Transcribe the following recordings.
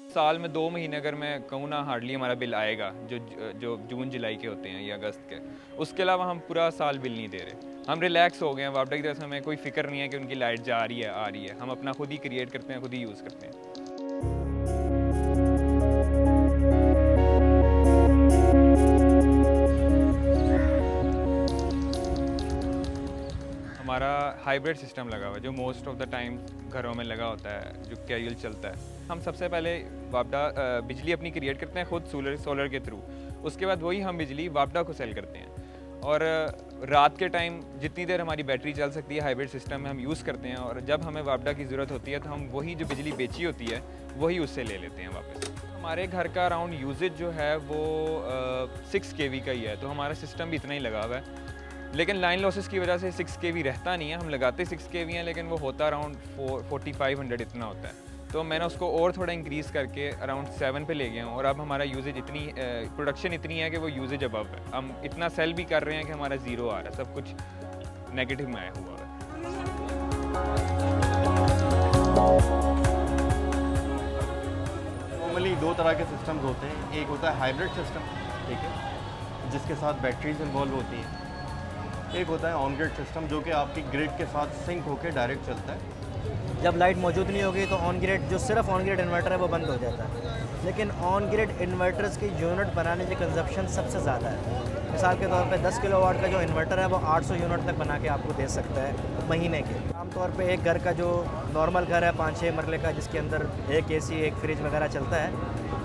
साल में 2 महीने अगर मैं कहूँ ना हार्डली हमारा बिल आएगा, जो जून जुलाई के होते हैं या अगस्त के। उसके अलावा हम पूरा साल बिल नहीं दे रहे। हम रिलैक्स हो गए हैं। वापडा की तरफ से हमें कोई फ़िक्र नहीं है कि उनकी लाइट जा रही है आ रही है। हम अपना खुद ही क्रिएट करते हैं, खुद ही यूज़ करते हैं। हमारा हाइब्रिड सिस्टम लगा हुआ है जो मोस्ट ऑफ द टाइम घरों में लगा होता है, जो कैजुअल चलता है। हम सबसे पहले वापडा बिजली अपनी क्रिएट करते हैं खुद सोलर के थ्रू। उसके बाद वही हम बिजली वापडा को सेल करते हैं। और रात के टाइम जितनी देर हमारी बैटरी चल सकती है हाइब्रिड सिस्टम में हम यूज़ करते हैं। और जब हमें वापडा की ज़रूरत होती है तो हम वही जो बिजली बेची होती है वही उससे ले लेते हैं वापस। हमारे घर का अराउंड यूजेज जो है वो 6 kV का ही है, तो हमारा सिस्टम भी इतना ही लगा हुआ है। लेकिन लाइन लॉसेस की वजह से 6 kV रहता नहीं है। हम लगाते 6 kV हैं लेकिन वो होता अराउंड 4500 इतना होता है। तो मैंने उसको और थोड़ा इंक्रीज़ करके अराउंड 7 पे ले गया हूँ। और अब हमारा यूजेज इतनी प्रोडक्शन इतनी है कि वो यूजेज अबव है। हम इतना सेल भी कर रहे हैं कि हमारा ज़ीरो आ रहा है, सब कुछ नेगेटिव में आया हुआ है। नॉर्मली 2 तरह के सिस्टम्स होते हैं। एक होता है हाइब्रिड सिस्टम, ठीक है, जिसके साथ बैटरीज इन्वॉल्व होती हैं। एक होता है ऑन ग्रिड सिस्टम जो कि आपकी ग्रिड के साथ सिंक होकर डायरेक्ट चलता है। जब लाइट मौजूद नहीं होगी तो ऑन ग्रिड जो सिर्फ ऑन ग्रिड इन्वर्टर है वो बंद हो जाता है। लेकिन ऑन ग्रिड इन्वर्टर्स की यूनिट बनाने की कंजप्शन सबसे ज़्यादा है। मिसाल के तौर पे 10 किलोवाट का जो इन्वर्टर है वो 800 यूनिट तक बना के आपको दे सकता है महीने के। आमतौर पे एक घर का जो नॉर्मल घर है 5-6 मरले का, जिसके अंदर एक AC एक फ्रिज वगैरह चलता है,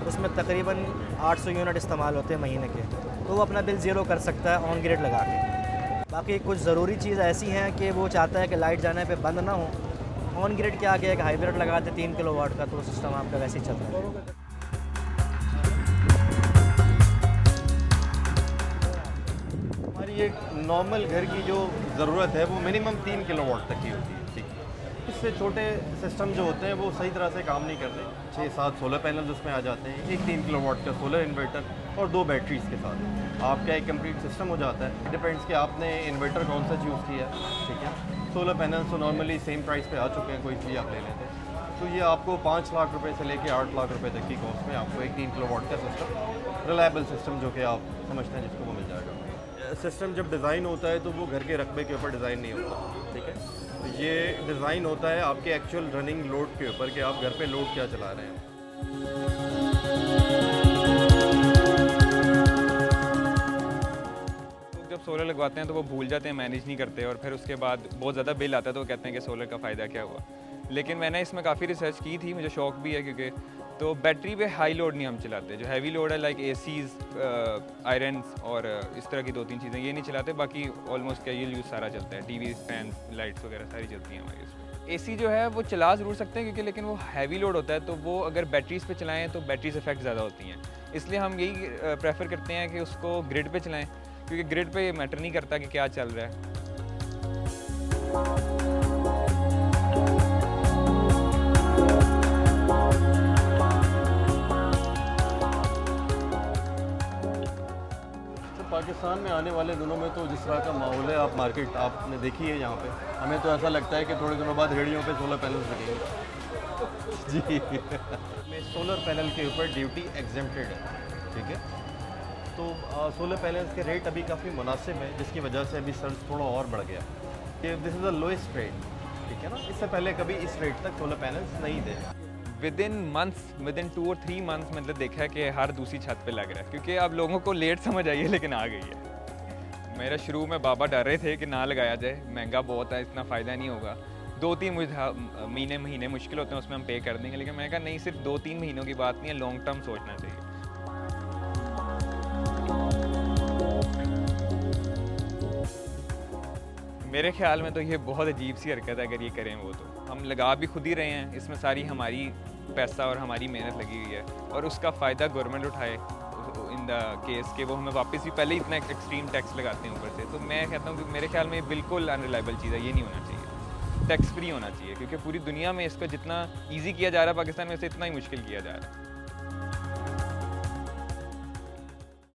उसमें तकरीबन 800 यूनिट इस्तेमाल होते हैं महीने के। तो वो अपना बिल ज़ीरो कर सकता है ऑन ग्रिड लगा के। बाकी कुछ ज़रूरी चीज़ ऐसी हैं कि वो चाहता है कि लाइट जाने पे बंद ना हो। ऑन ग्रिड के आगे एक हाइब्रिड लगा दे 3 किलोवाट का, तो सिस्टम आपका वैसे ही चल रहा है। हमारी एक नॉर्मल घर की जो ज़रूरत है वो मिनिमम 3 किलोवाट तक की होती है, ठीक है। इससे छोटे सिस्टम जो होते हैं वो सही तरह से काम नहीं करते। 6-7 सोलर पैनल उसमें आ जाते हैं, एक 3 किलोवाट का सोलर इन्वर्टर और 2 बैटरीज के साथ आपका एक कंप्लीट सिस्टम हो जाता है। डिपेंड्स कि आपने इन्वर्टर कौन सा चूज़ किया, ठीक है। सोलर पैनल्स तो नॉर्मली सेम प्राइस पे आ चुके हैं, कोई इसलिए आप ले लेते हैं। तो ये आपको 5 लाख रुपए से लेके 8 लाख रुपए तक की कॉस्ट में आपको एक 3 किलोवाट का सिस्टम, रिलायबल सिस्टम जो कि आप समझते हैं जिसको वो मिल जाएगा। सिस्टम जब डिज़ाइन होता है तो वो घर के रकबे के ऊपर डिज़ाइन नहीं होता, ठीक है। तो ये डिज़ाइन होता है आपके एक्चुअल रनिंग लोड के ऊपर कि आप घर पे लोड क्या चला रहे हैं। जब सोलर लगवाते हैं तो वो भूल जाते हैं, मैनेज नहीं करते, और फिर उसके बाद बहुत ज़्यादा बिल आता है तो वो कहते हैं कि सोलर का फ़ायदा क्या हुआ। लेकिन मैंने इसमें काफ़ी रिसर्च की थी, मुझे शौक भी है क्योंकि तो बैटरी पे हाई लोड नहीं हम चलाते। जो हैवी लोड है लाइक ACs, आयरन्स और इस तरह की 2-3 चीज़ें ये नहीं चलाते। बाकी ऑलमोस्ट कैजुअल यूज़ सारा चलता है। TV, फैन, लाइट्स वगैरह सारी चलती हैं हमारी इसमें। AC जो है वो चला ज़रूर सकते हैं क्योंकि लेकिन वो हैवी लोड होता है, तो वो अगर बैटरीज़ पे चलाएँ तो बैटरीज इफेक्ट ज़्यादा होती हैं। इसलिए हम यही प्रेफर करते हैं कि उसको ग्रिड पे चलाएँ, क्योंकि ग्रिड पे ये मैटर नहीं करता कि क्या चल रहा है। पाकिस्तान में आने वाले दिनों में तो जिस तरह का माहौल है, आप मार्केट आपने देखी है यहाँ पे, हमें तो ऐसा लगता है कि थोड़े दिनों बाद रेहड़ियों पे सोलर पैनल्स लगेंगे जी। में सोलर पैनल के ऊपर ड्यूटी एग्जेम्प्टेड है, ठीक है। तो सोलर पैनल्स के रेट अभी काफ़ी मुनासिब है, जिसकी वजह से अभी सर्च थोड़ा और बढ़ गया कि this is the lowest rate, ठीक है ना। इससे पहले कभी इस रेट तक सोलर पैनल्स नहीं थे। विदिन 2 और 3 मंथ्स मतलब देखा है कि हर दूसरी छत पे लग रहा है, क्योंकि अब लोगों को लेट समझ आई है लेकिन आ गई है। मेरा शुरू में बाबा डर रहे थे कि ना लगाया जाए, महंगा बहुत है, इतना फ़ायदा नहीं होगा। 2-3 महीने मुश्किल होते हैं, उसमें हम पे कर देंगे। लेकिन मैं कहा नहीं, सिर्फ 2-3 महीनों की बात नहीं है, लॉन्ग टर्म सोचना चाहिए। मेरे ख्याल में तो ये बहुत अजीब सी हरकत है अगर ये करें वो। तो हम लगा भी खुद ही रहे हैं, इसमें सारी हमारी पैसा और हमारी मेहनत लगी हुई है, और उसका फ़ायदा गवर्नमेंट उठाए इन द केस कि वो हमें वापस भी पहले ही इतना एक्सट्रीम टैक्स लगाते हैं ऊपर से। तो मैं कहता हूँ कि मेरे ख्याल में बिल्कुल अनरिलायबल चीज़ है, ये नहीं होना चाहिए। टैक्स फ्री होना चाहिए, क्योंकि पूरी दुनिया में इसको जितना ईजी किया जा रहा है पाकिस्तान में से इतना ही मुश्किल किया जा रहा है।